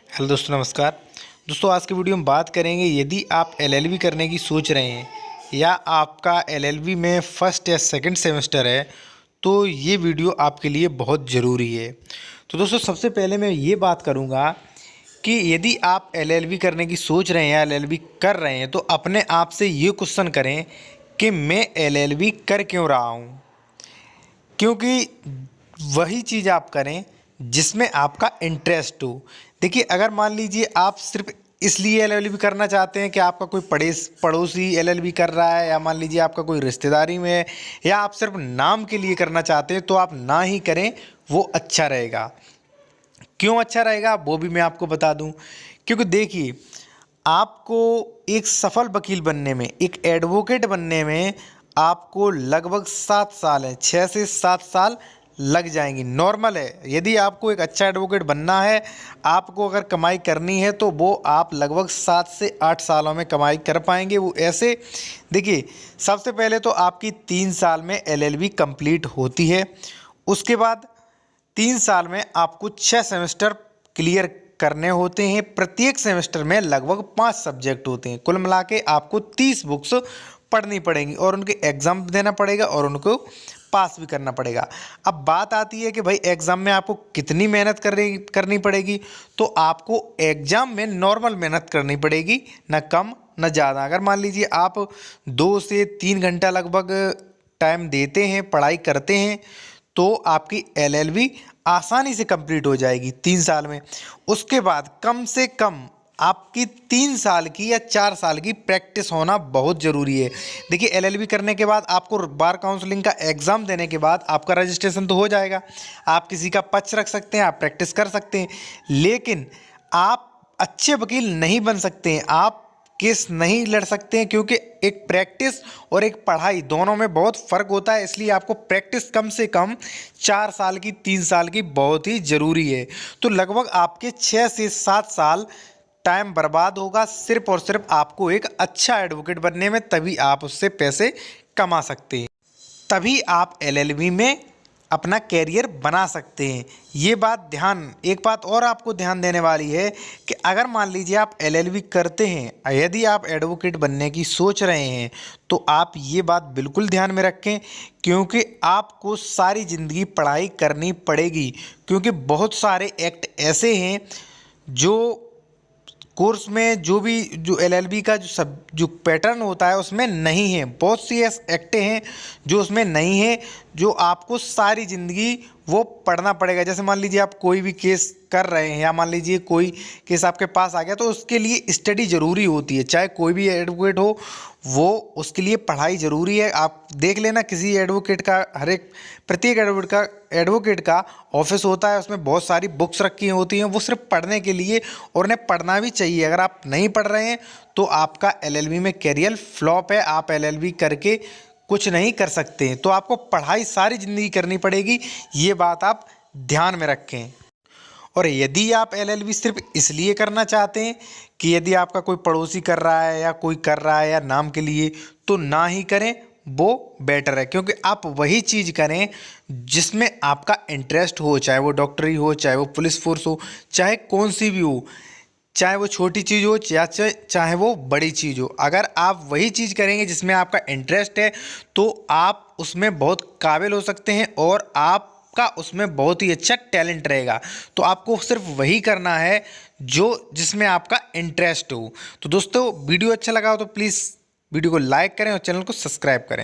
Hello दोस्तों, नमस्कार। दोस्तों, आज की वीडियो में बात करेंगे, यदि आप एलएलबी करने की सोच रहे हैं या आपका एलएलबी में फर्स्ट या सेकंड सेमेस्टर है, तो ये वीडियो आपके लिए बहुत ज़रूरी है। तो दोस्तों, सबसे पहले मैं ये बात करूँगा कि यदि आप एलएलबी करने की सोच रहे हैं या एलएलबी कर रहे हैं, तो अपने आप से ये क्वेश्चन करें कि मैं एलएलबी कर क्यों रहा हूँ। क्योंकि वही चीज़ आप करें जिसमें आपका इंटरेस्ट हो। देखिए, अगर मान लीजिए आप सिर्फ इसलिए एलएलबी करना चाहते हैं कि आपका कोई पड़ोसी एलएलबी कर रहा है, या मान लीजिए आपका कोई रिश्तेदारी में है, या आप सिर्फ नाम के लिए करना चाहते हैं, तो आप ना ही करें, वो अच्छा रहेगा। क्यों अच्छा रहेगा वो भी मैं आपको बता दूं। क्योंकि देखिए, आपको एक सफल वकील बनने में, एक एडवोकेट बनने में आपको लगभग 7 साल है, 6 से 7 साल लग जाएंगी, नॉर्मल है। यदि आपको एक अच्छा एडवोकेट बनना है, आपको अगर कमाई करनी है, तो वो आप लगभग 7 से 8 सालों में कमाई कर पाएंगे। वो ऐसे देखिए, सबसे पहले तो आपकी 3 साल में एलएलबी कंप्लीट होती है। उसके बाद 3 साल में आपको 6 सेमेस्टर क्लियर करने होते हैं। प्रत्येक सेमेस्टर में लगभग 5 सब्जेक्ट होते हैं। कुल मिला के आपको 30 बुक्स पढ़नी पड़ेंगी और उनके एग्ज़ाम देना पड़ेगा और उनको पास भी करना पड़ेगा। अब बात आती है कि भाई एग्ज़ाम में आपको कितनी मेहनत करनी पड़ेगी। तो आपको एग्ज़ाम में नॉर्मल मेहनत करनी पड़ेगी, ना कम ना ज़्यादा। अगर मान लीजिए आप 2 से 3 घंटा लगभग टाइम देते हैं, पढ़ाई करते हैं, तो आपकी एलएलबी आसानी से कंप्लीट हो जाएगी 3 साल में। उसके बाद कम से कम आपकी 3 साल की या 4 साल की प्रैक्टिस होना बहुत ज़रूरी है। देखिए, एलएलबी करने के बाद आपको बार काउंसलिंग का एग्ज़ाम देने के बाद आपका रजिस्ट्रेशन तो हो जाएगा। आप किसी का पक्ष रख सकते हैं, आप प्रैक्टिस कर सकते हैं, लेकिन आप अच्छे वकील नहीं बन सकते हैं, आप केस नहीं लड़ सकते हैं। क्योंकि एक प्रैक्टिस और एक पढ़ाई दोनों में बहुत फ़र्क होता है। इसलिए आपको प्रैक्टिस कम से कम 4 साल की, 3 साल की बहुत ही ज़रूरी है। तो लगभग आपके 6 से 7 साल टाइम बर्बाद होगा सिर्फ और सिर्फ आपको एक अच्छा एडवोकेट बनने में। तभी आप उससे पैसे कमा सकते हैं, तभी आप एलएलबी में अपना कैरियर बना सकते हैं। ये बात एक बात और आपको ध्यान देने वाली है कि अगर मान लीजिए आप एलएलबी करते हैं, यदि आप एडवोकेट बनने की सोच रहे हैं, तो आप ये बात बिल्कुल ध्यान में रखें, क्योंकि आपको सारी ज़िंदगी पढ़ाई करनी पड़ेगी। क्योंकि बहुत सारे एक्ट ऐसे हैं जो कोर्स में, जो एलएलबी का जो पैटर्न होता है उसमें नहीं है। बहुत सी एक्टें हैं जो उसमें नहीं है, जो आपको सारी ज़िंदगी वो पढ़ना पड़ेगा। जैसे मान लीजिए आप कोई भी केस कर रहे हैं, या मान लीजिए कोई केस आपके पास आ गया, तो उसके लिए स्टडी ज़रूरी होती है। चाहे कोई भी एडवोकेट हो, वो उसके लिए पढ़ाई ज़रूरी है। आप देख लेना, किसी एडवोकेट का प्रत्येक एडवोकेट का ऑफिस होता है, उसमें बहुत सारी बुक्स रखी होती हैं, वो सिर्फ पढ़ने के लिए, और उन्हें पढ़ना भी चाहिए। अगर आप नहीं पढ़ रहे हैं तो आपका एलएलबी में करियर फ्लॉप है, आप एलएलबी करके कुछ नहीं कर सकते हैं। तो आपको पढ़ाई सारी ज़िंदगी करनी पड़ेगी, ये बात आप ध्यान में रखें। और यदि आप एलएलबी सिर्फ इसलिए करना चाहते हैं कि यदि आपका कोई पड़ोसी कर रहा है या कोई कर रहा है या नाम के लिए, तो ना ही करें, वो बेटर है। क्योंकि आप वही चीज़ करें जिसमें आपका इंटरेस्ट हो, चाहे वो डॉक्टरी हो, चाहे वो पुलिस फोर्स हो, चाहे कौन सी भी हो, चाहे वो छोटी चीज़ हो या चाहे वो बड़ी चीज़ हो। अगर आप वही चीज़ करेंगे जिसमें आपका इंटरेस्ट है, तो आप उसमें बहुत काबिल हो सकते हैं और आपका उसमें बहुत ही अच्छा टैलेंट रहेगा। तो आपको सिर्फ वही करना है जो जिसमें आपका इंटरेस्ट हो। तो दोस्तों, वीडियो अच्छा लगा हो तो प्लीज़ वीडियो को लाइक करें और चैनल को सब्सक्राइब करें।